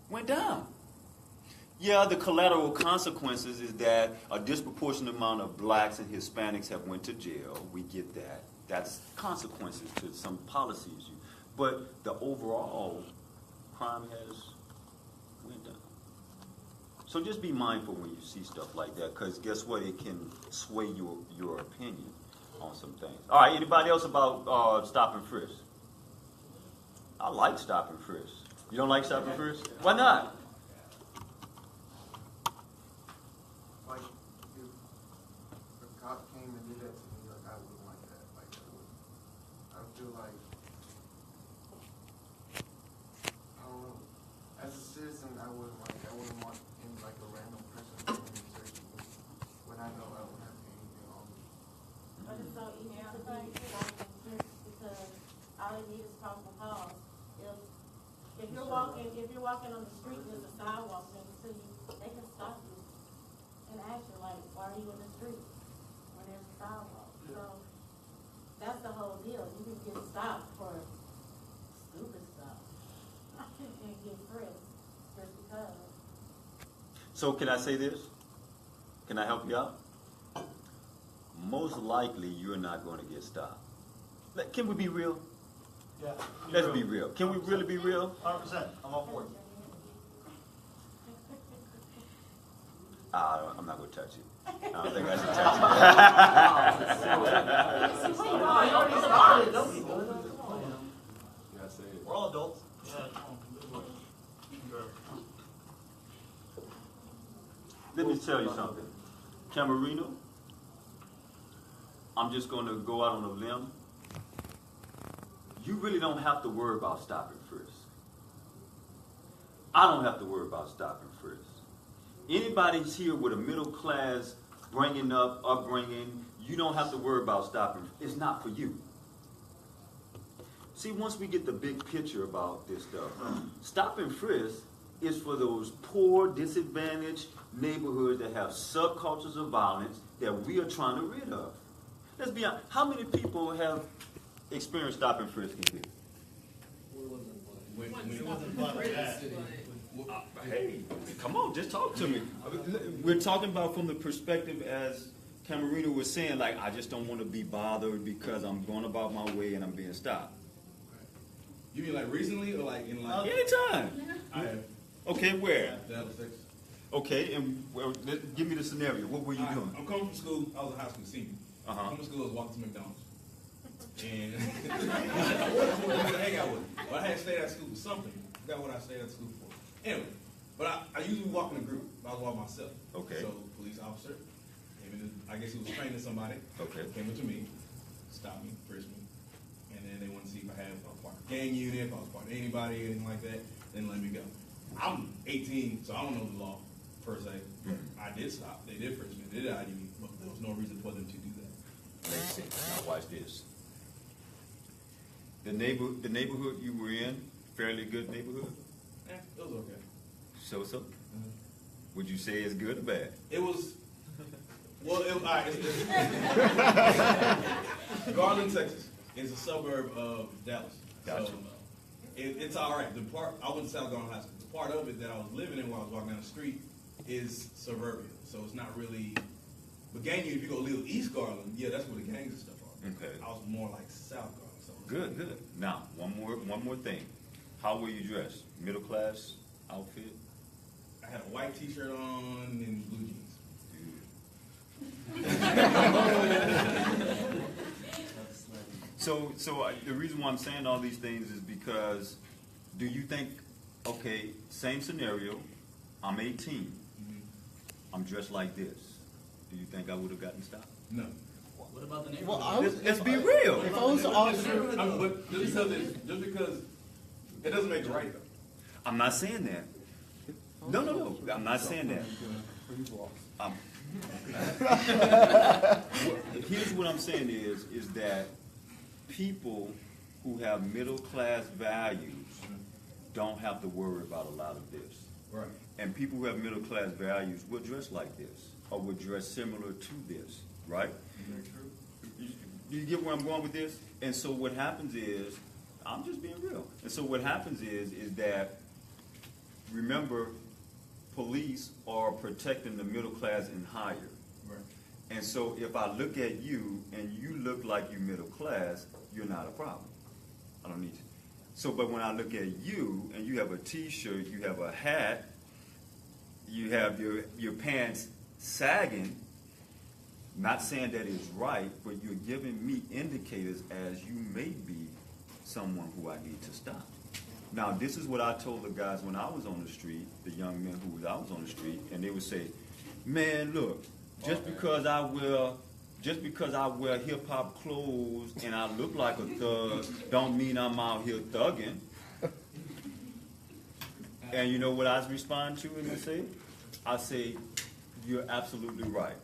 went down. Yeah, the collateral consequences is that a disproportionate amount of blacks and Hispanics have went to jail. We get that. That's consequences to some policies. But the overall crime has went down. So just be mindful when you see stuff like that, because guess what? It can sway your opinion on some things. All right, anybody else about Stop and Frisk? I like Stop and Frisk. You don't like Stop and Frisk? Why not? Like, if a cop came and did that to me, like, I wouldn't like that. Like, I feel like, I don't know. As a citizen, I wouldn't want any, like, a random person to come and search me when I know I don't have anything on me. But it's so easy to be Stop and Frisk because all they need is probable cause. If you're walking on the street, there's a sidewalk next to you, they can stop you and ask you, like, why are you in the street when there's a sidewalk? So that's the whole deal. You can get stopped for stupid stuff and get frisked just because. So can I say this? Can I help you out? Most likely you're not going to get stopped. Can we be real? Yeah. Let's be real. Can we really be real? 100%. I'm all for it. I'm not going to touch you. I don't think I should touch you. We're all adults. Let me tell you something. Camarino, I'm just going to go out on a limb. You really don't have to worry about Stop and Frisk. I don't have to worry about Stop and Frisk. Anybody's here with a middle class upbringing, you don't have to worry about Stop and Frisk. It's not for you. See, once we get the big picture about this stuff, Stop and Frisk is for those poor, disadvantaged neighborhoods that have subcultures of violence that we are trying to rid of. Let's be honest. How many people have experienced Stop and Frisk in here? Hey, come on, just talk to me. We're talking about from the perspective as Camarino was saying, like, I just don't want to be bothered because I'm going about my way and I'm being stopped. You mean like recently or like in like? Anytime. I have. Okay, where? Dallas, Texas. Okay, and give me the scenario. What were you doing? I'm coming from school. I was a high school senior. Uh-huh. Coming from school, I was walking to McDonald's. And I wasn't hang out with him. But I had stayed at school for something. I forgot what I stayed at school for. Anyway, but I usually walk in a group. I was walking myself. Okay. So police officer came in. I guess he was training somebody. Okay. Came up to me, stopped me, frisked me, and then they wanted to see if I was part of a gang unit, if I was part of anybody, anything like that. Then let me go. I'm 18, so I don't know the law per se. But I did stop. They did frisk me. They did ID me. But there was no reason for them to do that. Makes sense. Now watch this. The neighborhood you were in, fairly good neighborhood? Yeah, it was okay. So? Would you say it's good or bad? It was, well, all right, Garland, Texas is a suburb of Dallas. Gotcha. So it's all right. The part, I went to South Garland High School. The part of it that I was living in while I was walking down the street is suburban. So it's not really, but gang unit, if you go a little East Garland, yeah, that's where the gangs and stuff are. Okay. I was more like South Garland. So Good. Now, one more thing. How were you dressed? Middle class outfit? I had a white t-shirt on and blue jeans. So the reason why I'm saying all these things is because, do you think, okay, same scenario, I'm 18, I'm dressed like this. Do you think I would have gotten stopped? No. What about the Well, neighborhood? Let's be real. If I was the officer, But just because it doesn't make it right though. I'm not saying that. No, I'm not saying that. Here's what I'm saying is that people who have middle class values don't have to worry about a lot of this. Right. And people who have middle class values will dress like this or will dress similar to this, right? You get where I'm going with this? And so what happens is, I'm just being real. And so what happens is that remember, police are protecting the middle class and higher. Right. And so if I look at you and you look like you're middle class, you're not a problem. I don't need you. So, but when I look at you and you have a t-shirt, you have a hat, you have your pants sagging, not saying that is right, but you're giving me indicators as you may be someone who I need to stop. Now, this is what I told the guys when I was on the street, the young men who I was on the street, and they would say, man, look, just because I wear hip hop clothes and I look like a thug, don't mean I'm out here thugging. And you know what I respond to and I say? I say, you're absolutely right.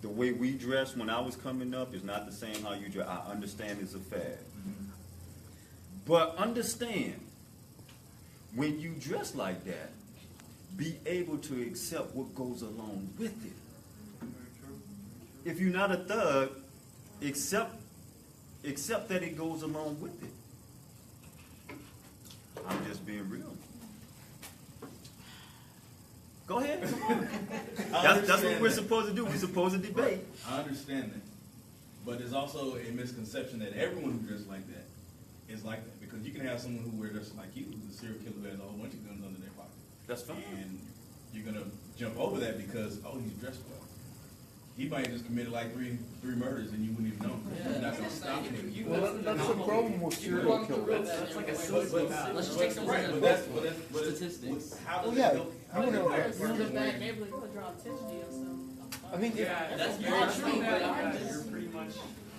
The way we dress when I was coming up is not the same how you dress. I understand it's a fad. But understand, when you dress like that, be able to accept what goes along with it. If you're not a thug, accept that it goes along with it. I'm just being real. Go ahead. Come on. That's what we're supposed to do. We're supposed to debate. I understand that. But there's also a misconception that everyone who dresses like that is like that. Because you can have someone who wears just like you, who's a serial killer who has a whole bunch of guns under their pocket. That's fine. And you're going to jump over that because, oh, he's dressed well. He might have just committed like three murders and you wouldn't even know. You're not going to stop him. Well, that's the problem with serial killers. That's like a silly. Let's just take some statistics. How does Well, yeah, it go? you know, It's a bad neighborhood, could draw attention to yourself. I mean, That's You're very not true. true, but You're pretty much.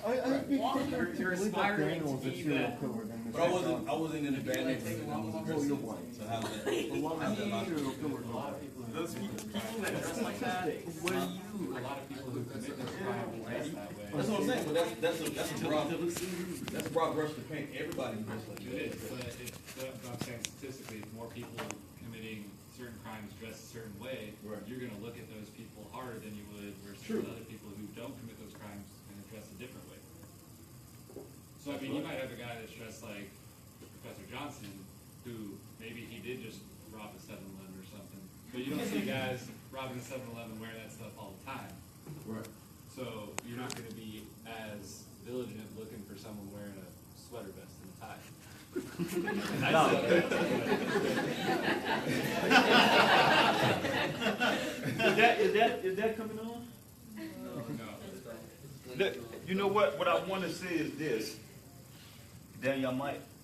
I'd be quicker to You're believe that aspiring Daniel was to a be serial that. killer than But I wasn't in a bad neighborhood. I was Oh, aggressive. you're white. So how's that? A lot of serial killers are white. Those people that dress like that, what do you? A lot of people who commit those crimes dress that way. That's what I'm saying, but that's a broad brush to paint. Everybody dressed like It is, that. but I'm saying statistically, if more people committing certain crimes dress a certain way, Right. you're gonna look at those people harder than you would versus True. other people who don't commit those crimes and dress a different way. So I mean, you might have a guy that's dressed like Professor Johnson, who maybe he did just rob a 7-Eleven or something, but you don't see guys robbing a 7-Eleven wearing that stuff all the time. Right. So you're not gonna be as diligent looking for someone wearing a sweater vest and a tie. Is that coming on? No. Look, you know what? What I want to say is this. Daniel,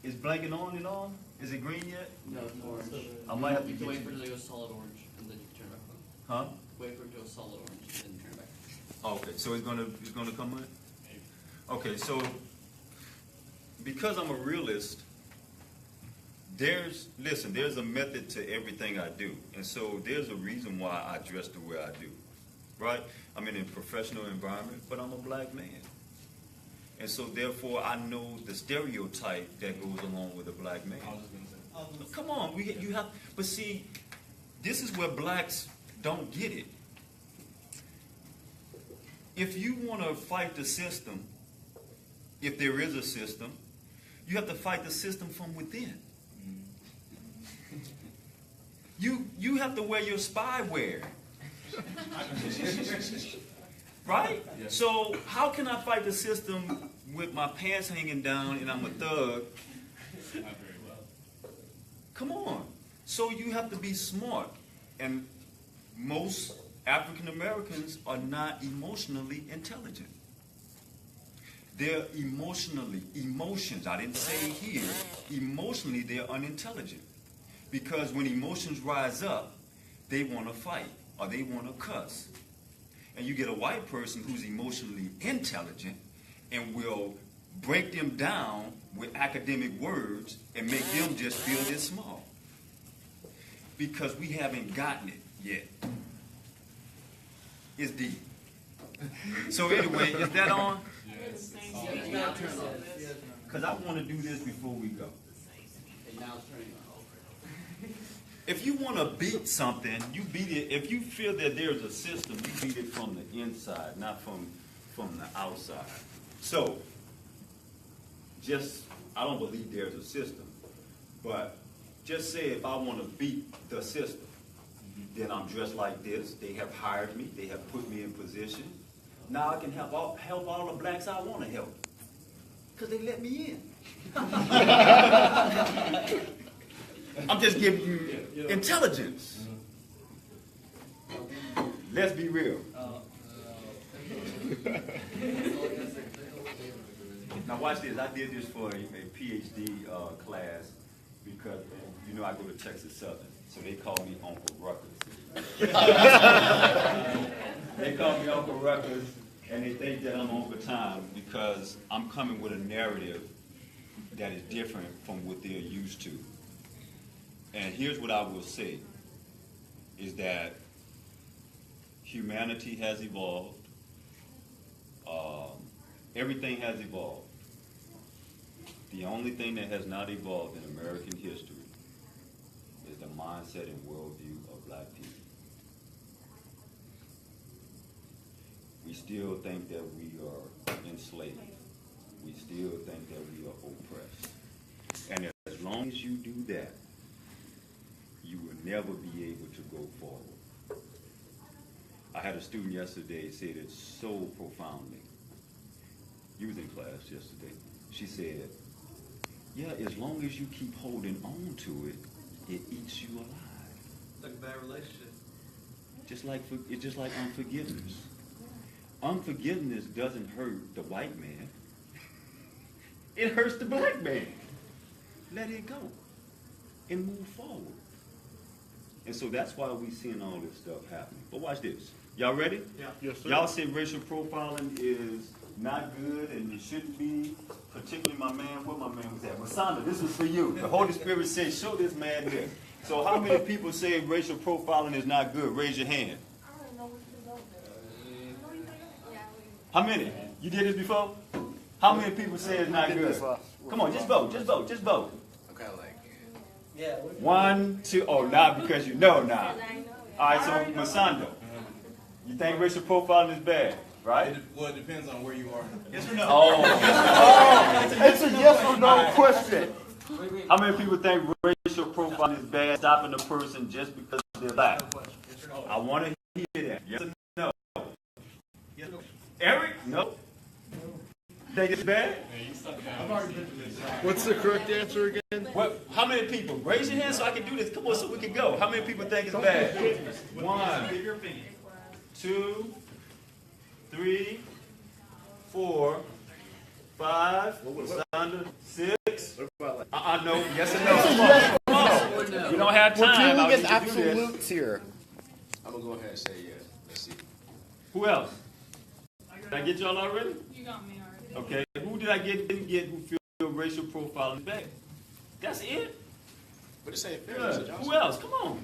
is blanket on and on? Is it green yet? No, it's orange. I might have to You get can wait you. for it to go solid orange and then you can turn it back on. Huh? Wait for it to go solid orange and then turn it back Oh, okay, so it's gonna come on? Okay, so because I'm a realist, there's a method to everything I do. And so there's a reason why I dress the way I do. Right? I'm in a professional environment, but I'm a black man. And so therefore I know the stereotype that goes along with a black man. I was just gonna say. Come on, you have, but see, this is where blacks don't get it. If you want to fight the system, if there is a system, you have to fight the system from within. You have to wear your spyware. Right? Yeah. So how can I fight the system with my pants hanging down and I'm a thug? Not very well. Come on. So you have to be smart. And most African Americans are not emotionally intelligent. They're emotions, I didn't say here, emotionally they're unintelligent. Because when emotions rise up, they want to fight or they want to cuss. And you get a white person who's emotionally intelligent and will break them down with academic words and make them just feel this small. Because we haven't gotten it yet. It's deep. So anyway, is that on? Because I want to do this before we go. And now it's turning on. If you want to beat something, you beat it. If you feel that there's a system, you beat it from the inside, not from the outside. So, I don't believe there's a system, but just say if I want to beat the system, then I'm dressed like this. They have hired me. They have put me in position. Now I can help all the blacks I want to help. Because they let me in. I'm just giving you intelligence. Let's be real. Now watch this. I did this for a PhD class because, you know, I go to Texas Southern, so they call me Uncle Ruckus. They call me Uncle Ruckus, and they think that I'm Uncle Tom because I'm coming with a narrative that is different from what they're used to. And here's what I will say, is that humanity has evolved. Everything has evolved. The only thing that has not evolved in American history is the mindset and worldview of black people. We still think that we are enslaved. We still think that we are oppressed. And as long as you do that, you will never be able to go forward. I had a student yesterday say it so profoundly. You was in class yesterday. She said, yeah, as long as you keep holding on to it, it eats you alive. Like a bad relationship. It's just like unforgiveness. Unforgiveness doesn't hurt the white man. It hurts the black man. Let it go and move forward. And so that's why we're seeing all this stuff happening. But watch this. Y'all ready? Yeah. Yes, sir. Y'all say racial profiling is not good and it shouldn't be, particularly my man, where my man was at? Masanda, this is for you. The Holy Spirit says, show this man here. So how many people say racial profiling is not good? Raise your hand. How many? You did this before? How many people say it's not good? Come on, just vote, just vote, just vote. Okay, like. Yeah. 1, 2, oh, now because you know now. All right, so Masanda, you think racial profiling is bad, right? Well, it depends on where you are. Yes or no? Oh, It's a yes or no question. how many people think racial profiling is bad, stopping a person just because they're black? I want to hear that. Yes or no? Yes. Eric? No. Think it's bad? What's the correct answer again? What? How many people? Raise your hand so I can do this. Come on, so we can go. How many people think it's bad? 1, 2, 3, 4, 5, Sandra, 6. No. Yes or no? Come on. We don't have time. We're dealing I with need to do this. absolutes here. I'm gonna go ahead and say yes. Let's see. Who else? Did I get y'all already? You got me already. Okay. Who did I didn't get who feel racial profiling is bad? That's it? But it's ain't fair. Good. Mr. Johnson. Who else? Come on.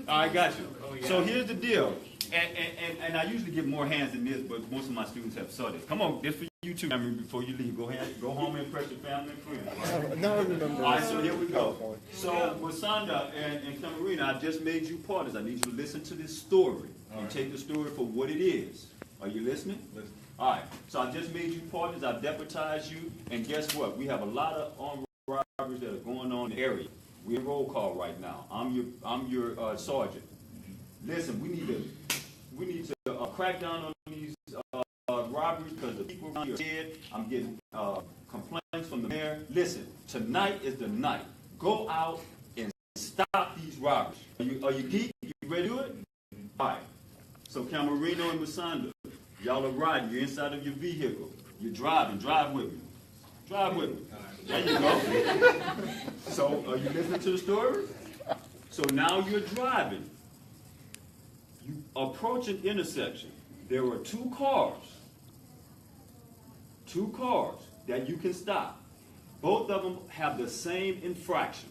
I got you. So here's the deal. And I usually get more hands than this, but most of my students have saw this. Come on, this for you too. I mean, before you leave, go home and impress your family and friends. Now I remember. All right, so here we go. So, Wasanda and Camarina, I just made you partners. I need you to listen to this story and take the story for what it is. Are you listening? Listen. All right. So I just made you partners. I deputized you, and guess what? We have a lot of armed robberies that are going on in the area. We're in roll call right now. I'm your sergeant. Listen, we need to crack down on these robberies because the people around here are scared. I'm getting complaints from the mayor. Listen, tonight is the night. Go out and stop these robberies. Are you geek? You ready to do it? All right. So Camarino and Masanda, y'all are riding. You're inside of your vehicle. You're driving. Drive with me. Drive with me. There you go. So are you listening to the story? So now you're driving. You approach an intersection. There are two cars that you can stop. Both of them have the same infraction.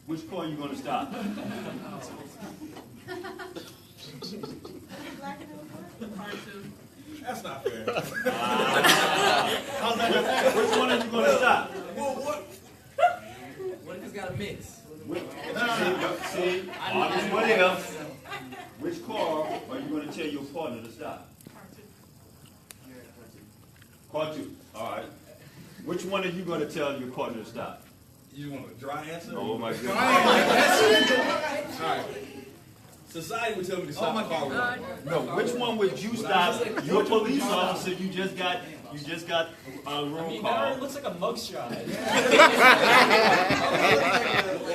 Which car are you going to stop? That's not fair. Which one are you going to stop? What if it's got a mix? See, what else? Which car are you going to tell your partner to stop? Part two. All right. Which one are you going to tell your partner to stop? You want a dry answer? Oh my goodness. All right. Society would tell me to stop my car. No, which one would you stop? You're a police officer. You just got a roll I mean, call. that already looks like a mugshot.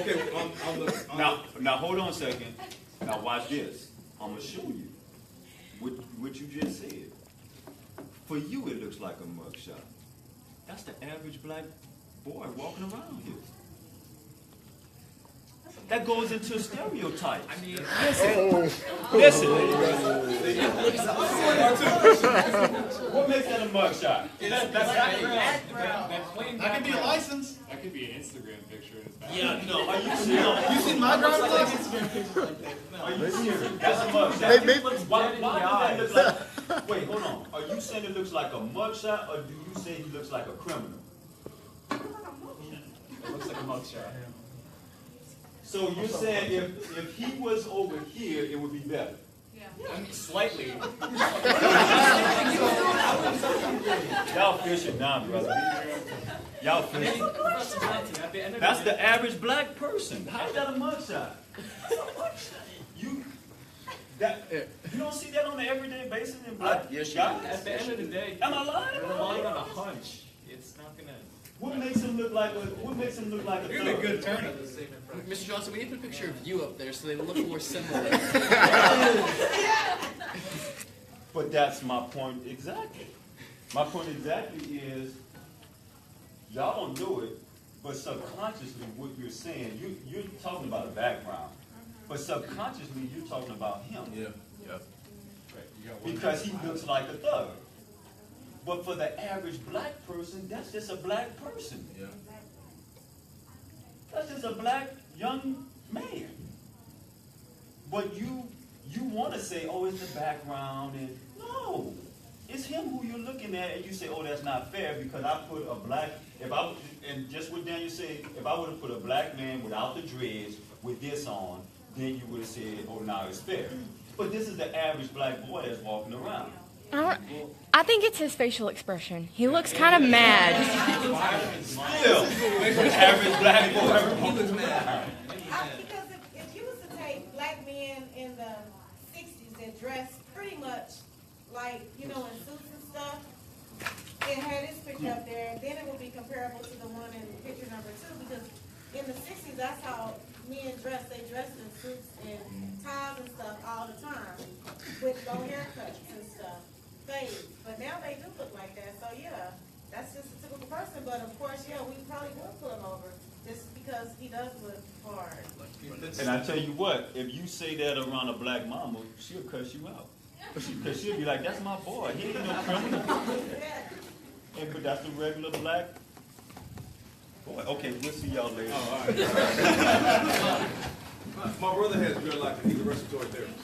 Okay, Now hold on a second. Now watch this. I'm gonna show you what you just said. For you, it looks like a mugshot. That's the average black boy walking around here. That goes into stereotypes. I mean, Listen. What makes that a mugshot? that plain That could be a license. That could be an Instagram picture in his back. Yeah, no. Are you serious? You seen my driver's license? Are you serious? That's a mugshot. Why does that look like? Wait, hold on. Are you saying it looks like a mugshot, or do you say he looks like a criminal? it looks like a mugshot. So you're saying if he was over here, it would be better? I mean, slightly. Y'all fishing now, brother. Y'all fishing. That's the average black person. How's that a mugshot? You don't see that on an everyday basis in black Yes, you guys? At the end of the day, Am I lying? you're relying on a hunch. It's not gonna. What makes him look like a You're a thug? good attorney. Mr. Johnson, we need to put a picture of you up there so they look more similar. But that's my point exactly. My point exactly is, y'all don't do it, but subconsciously what you're saying, you're talking about a background, but subconsciously you're talking about him. Yeah. Right, you got one Because he guy. looks like a thug. But for the average black person, that's just a black person. Yeah. That's just a black young man. But you want to say, oh, it's the background, and no, it's him who you're looking at, and you say, oh, that's not fair because I put a black. And just what Daniel said, if I would have put a black man without the dreads with this on, then you would have said, oh, now it's fair. But this is the average black boy that's walking around. I think it's his facial expression. He looks kind of mad. Still, average black boy. Because if you was to take black men in the 60s that dressed pretty much like, in suits and stuff, and had this picture up there, then it would be comparable to the one in picture number 2, because in the 60s, that's how men dressed. They dressed in suits and ties and stuff all the time, with low haircuts and stuff, fades. But now they do look like that, so yeah, that's just a typical person. But of course, yeah, we probably would put him over, just because he does look hard. And I tell you what, if you say that around a black mama, she'll cuss you out. Because she'll be like, that's my boy. He ain't no criminal. But that's the regular black boy. Okay, we'll see y'all later. My brother has dreadlocks and he's a respiratory therapist.